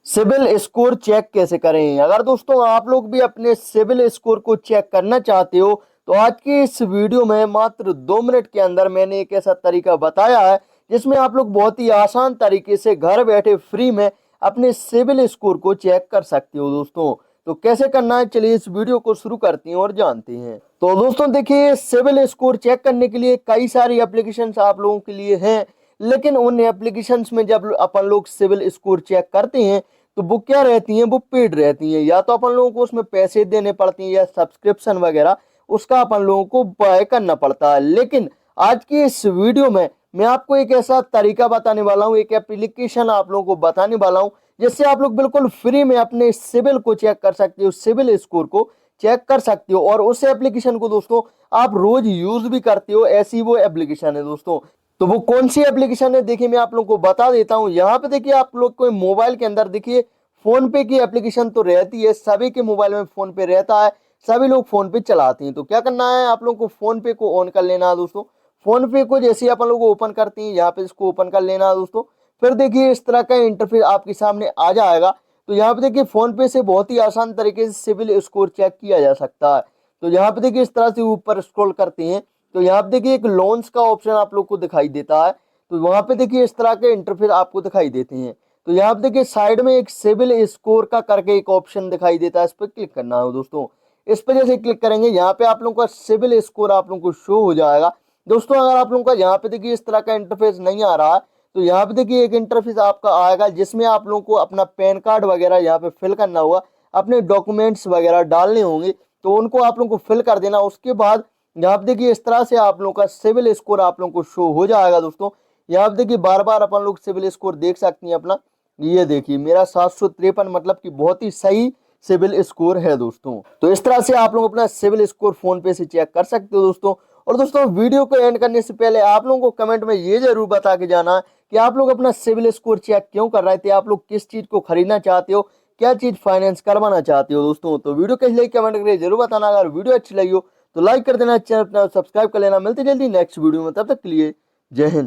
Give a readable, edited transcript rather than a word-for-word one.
CIBIL score check कैसे करें। अगर दोस्तों आप लोग भी अपने सिबिल स्कोर को चेक करना चाहते हो तो आज की इस वीडियो में मात्र 2 मिनट के अंदर मैंने एक ऐसा तरीका बताया है जिसमें आप लोग बहुत ही आसान तरीके से घर बैठे फ्री में अपने सिबिल स्कोर को चेक कर सकते हो। दोस्तों तो कैसे करना है, चलिए इस वीडियो को शुरू करते हैं और जानते हैं। तो दोस्तों देखिए, सिबिल स्कोर चेक करने के लिए कई सारी एप्लीकेशंस आप लोगों के लिए हैं, लेकिन उन एप्लीकेशंस में जब अपन लोग सिबिल स्कोर चेक करते हैं तो वो क्या रहती हैं, वो पेड रहती हैं। या तो अपन लोगों को उसमें पैसे देने पड़ते हैं या सब्सक्रिप्शन वगैरह उसका अपन लोगों को बाय करना पड़ता है। लेकिन आज की इस वीडियो में मैं आपको एक ऐसा तरीका बताने वाला हूँ, एक एप्लीकेशन आप लोगों को बताने वाला हूँ जिससे आप लोग बिल्कुल फ्री में अपने सिबिल को चेक कर सकते हो, सिबिल स्कोर को चेक कर सकते हो। और उस एप्लीकेशन को दोस्तों आप रोज यूज भी करते हो, ऐसी वो एप्लीकेशन है दोस्तों। तो वो कौन सी एप्लीकेशन है देखिए, मैं आप लोग को बता देता हूँ। यहाँ पे देखिए आप लोग को मोबाइल के अंदर देखिए फोन पे की एप्लीकेशन तो रहती है, सभी के मोबाइल में फोन पे रहता है, सभी लोग फोन पे चलाते हैं। तो क्या करना है, आप लोग को फोन पे को ऑन कर लेना है दोस्तों। फोन पे को जैसे अपन लोग ओपन करते हैं, यहाँ पे इसको ओपन कर लेना है दोस्तों। फिर देखिए इस तरह का इंटरफेस आपके सामने आ जाएगा। तो यहाँ पे देखिए फोन पे से बहुत ही आसान तरीके से सिबिल स्कोर चेक किया जा सकता है। तो यहाँ पे देखिए इस तरह से ऊपर स्क्रॉल करते हैं तो यहाँ पे देखिए एक लोन्स का ऑप्शन आप लोग को दिखाई देता है। तो वहां पे देखिए इस तरह के इंटरफेस आपको दिखाई देते हैं। तो यहाँ पे देखिए साइड में एक सिबिल स्कोर का करके एक ऑप्शन दिखाई देता है, इस पर क्लिक करना है दोस्तों। इस पर जैसे क्लिक करेंगे यहाँ पे आप लोगों का सिबिल स्कोर आप लोगों को शो हो जाएगा दोस्तों। अगर आप लोगों का यहाँ पे देखिए इस तरह का इंटरफेस नहीं आ रहा है तो यहाँ पे देखिए एक इंटरफेस आपका आएगा जिसमें आप लोगों को अपना पैन कार्ड वगैरह यहाँ पे फिल करना होगा, अपने डॉक्यूमेंट्स वगैरह डालने होंगे, तो उनको आप लोगों को फिल कर देना। उसके बाद यहाँ पे देखिए इस तरह से आप लोगों का सिबिल स्कोर आप लोगों को शो हो जाएगा दोस्तों। यहाँ पे देखिए बार बार अपन लोग सिबिल स्कोर देख सकते हैं अपना। ये देखिए मेरा 753, मतलब कि बहुत ही सही सिबिल स्कोर है दोस्तों। तो इस तरह से आप लोग अपना सिबिल स्कोर फोन पे से चेक कर सकते हो दोस्तों। और दोस्तों वीडियो को एंड करने से पहले आप लोगों को कमेंट में ये जरूर बता के जाना कि आप लोग अपना सिबिल स्कोर चेक क्यों कर रहे थे, आप लोग किस चीज को खरीदना चाहते हो, क्या चीज फाइनेंस करवाना चाहते हो दोस्तों। तो वीडियो कैसी लगी कमेंट करके जरूर बताना। अगर वीडियो अच्छी लगी हो तो लाइक कर देना, चैनल अपना सब्सक्राइब कर लेना। मिलते जल्दी नेक्स्ट वीडियो में, तब तक के लिए जय हिंद।